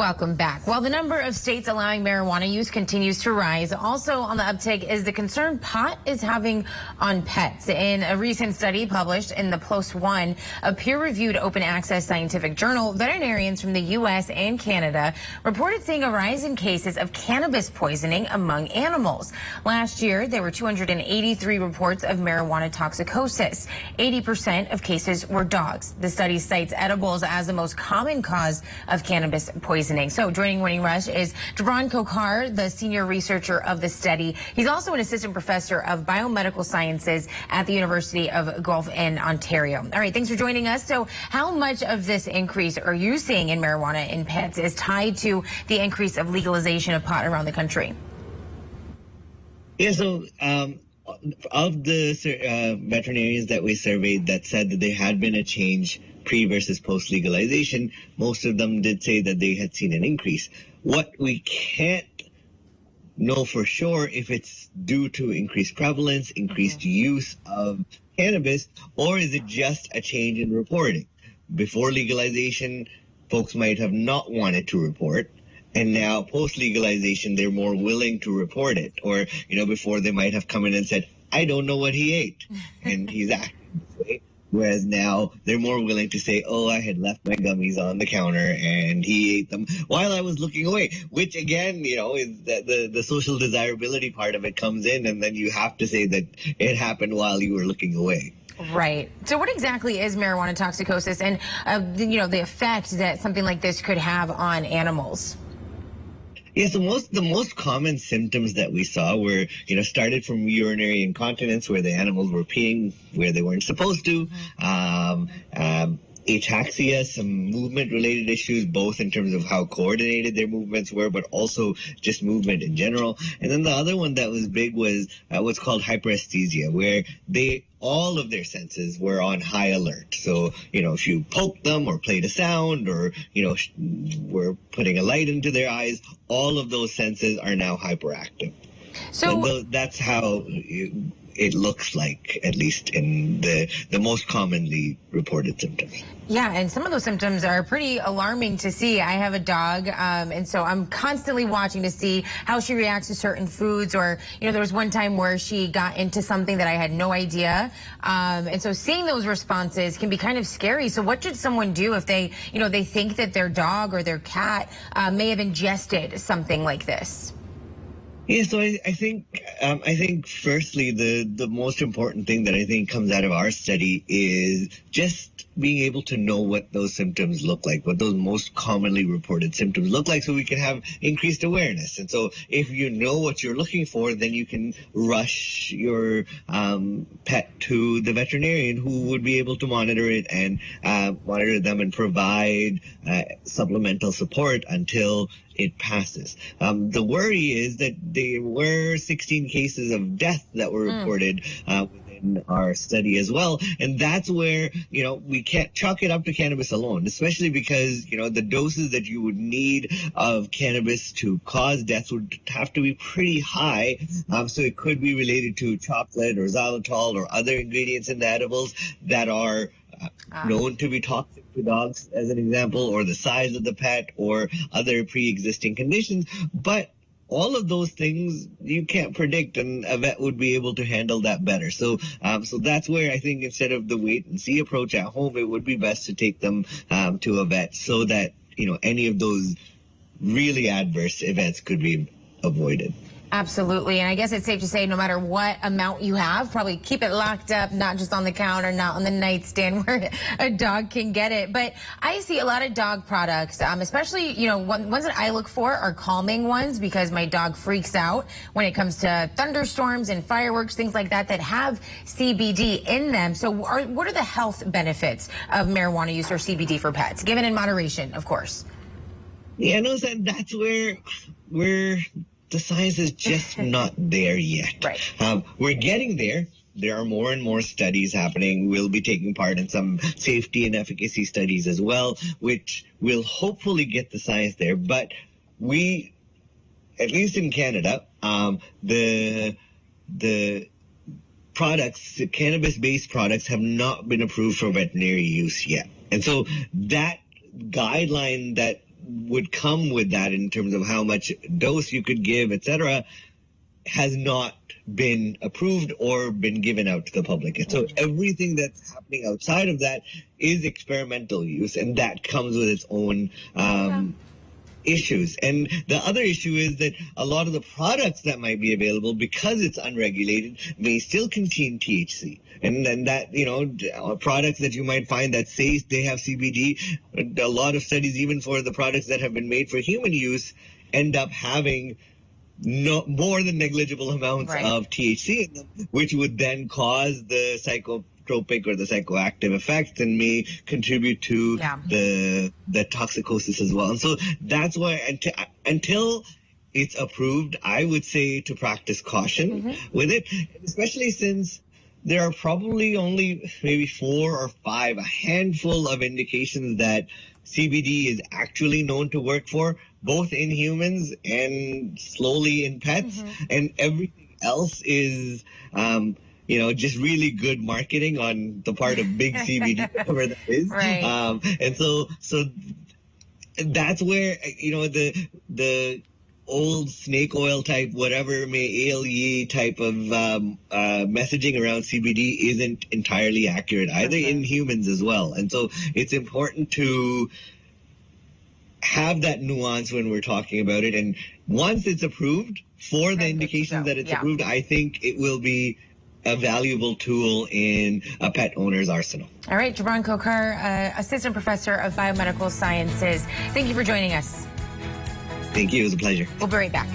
Welcome back. While the number of states allowing marijuana use continues to rise, also on the uptick is the concern pot is having on pets. In a recent study published in the PLOS One, a peer-reviewed open access scientific journal, veterinarians from the U.S. and Canada reported seeing a rise in cases of cannabis poisoning among animals. Last year, there were 283 reports of marijuana toxicosis. 80% of cases were dogs. The study cites edibles as the most common cause of cannabis poisoning. So joining Morning Rush is Jibran Khokhar, the senior researcher of the study. He's also an assistant professor of biomedical sciences at the University of Guelph in Ontario. All right, thanks for joining us. So how much of this increase are you seeing in marijuana in pets is tied to the increase of legalization of pot around the country? Yeah, so of the veterinarians that we surveyed that said that there had been a change pre versus post legalization, most of them did say that they had seen an increase. What we can't know for sure if it's due to increased prevalence, increased use of cannabis, or is it just a change in reporting? Before legalization, folks might have not wanted to report. And now post-legalization, they're more willing to report it. Or, before they might have come in and said, I don't know what he ate. And he's acting this way. Whereas now they're more willing to say, oh, I had left my gummies on the counter and he ate them while I was looking away, which again, is that the social desirability part of it comes in, and then you have to say that it happened while you were looking away. Right. So what exactly is marijuana toxicosis and, the effect that something like this could have on animals? Yes, the most common symptoms that we saw were, started from urinary incontinence, where the animals were peeing where they weren't supposed to, ataxia, some movement-related issues, both in terms of how coordinated their movements were, but also just movement in general. And then the other one that was big was what's called hyperesthesia, where all of their senses were on high alert. So, if you poked them or played a sound or, were putting a light into their eyes, all of those senses are now hyperactive. So that's how it looks like, at least in the most commonly reported symptoms. Yeah, and some of those symptoms are pretty alarming to see. I have a dog, and so I'm constantly watching to see how she reacts to certain foods. Or, there was one time where she got into something that I had no idea. And so seeing those responses can be kind of scary. So what should someone do if they, they think that their dog or their cat may have ingested something like this? Yeah, so I think firstly, the most important thing that I think comes out of our study is just being able to know what those symptoms look like, what those most commonly reported symptoms look like, so we can have increased awareness. And so if you know what you're looking for, then you can rush your pet to the veterinarian, who would be able to monitor it and monitor them and provide supplemental support until it passes. The worry is that there were 16 cases of death that were reported within our study as well. And that's where, we can't chalk it up to cannabis alone, especially because, the doses that you would need of cannabis to cause death would have to be pretty high. So it could be related to chocolate or xylitol or other ingredients in the edibles that are known to be toxic to dogs, as an example, or the size of the pet, or other pre-existing conditions. But all of those things you can't predict, and a vet would be able to handle that better. So that's where I think, instead of the wait and see approach at home, it would be best to take them to a vet, so that any of those really adverse events could be avoided. Absolutely. And I guess it's safe to say, no matter what amount you have, probably keep it locked up, not just on the counter, not on the nightstand where a dog can get it. But I see a lot of dog products, especially, ones that I look for are calming ones, because my dog freaks out when it comes to thunderstorms and fireworks, things like that have CBD in them. So what are the health benefits of marijuana use or CBD for pets, given in moderation, of course? Yeah, no, that's where the science is just not there yet. Right. We're getting there. There are more and more studies happening. We'll be taking part in some safety and efficacy studies as well, which will hopefully get the science there. But we, at least in Canada, the products, the cannabis-based products, have not been approved for veterinary use yet. And so that guideline that would come with that in terms of how much dose you could give, etc., has not been approved or been given out to the public. And so everything that's happening outside of that is experimental use, and that comes with its own issues. And the other issue is that a lot of the products that might be available, because it's unregulated, may still contain THC. And then that, products that you might find that say they have CBD, a lot of studies, even for the products that have been made for human use, end up having more than negligible amounts of THC in them, which would then cause the psychotropic or the psychoactive effects and may contribute to the toxicosis as well. And so that's why until it's approved, I would say to practice caution with it, especially since there are probably only maybe 4 or 5, a handful of indications that CBD is actually known to work for, both in humans and slowly in pets. And everything else is, just really good marketing on the part of big CBD, whatever that is. And so that's where, the old snake oil type, whatever may ail ye type of messaging around CBD isn't entirely accurate either in humans as well. And so it's important to have that nuance when we're talking about it. And once it's approved for the indications that it's approved, I think it will be a valuable tool in a pet owner's arsenal. All right, Jibran Khokhar, Assistant Professor of Biomedical Sciences. Thank you for joining us. Thank you. It was a pleasure. We'll be right back.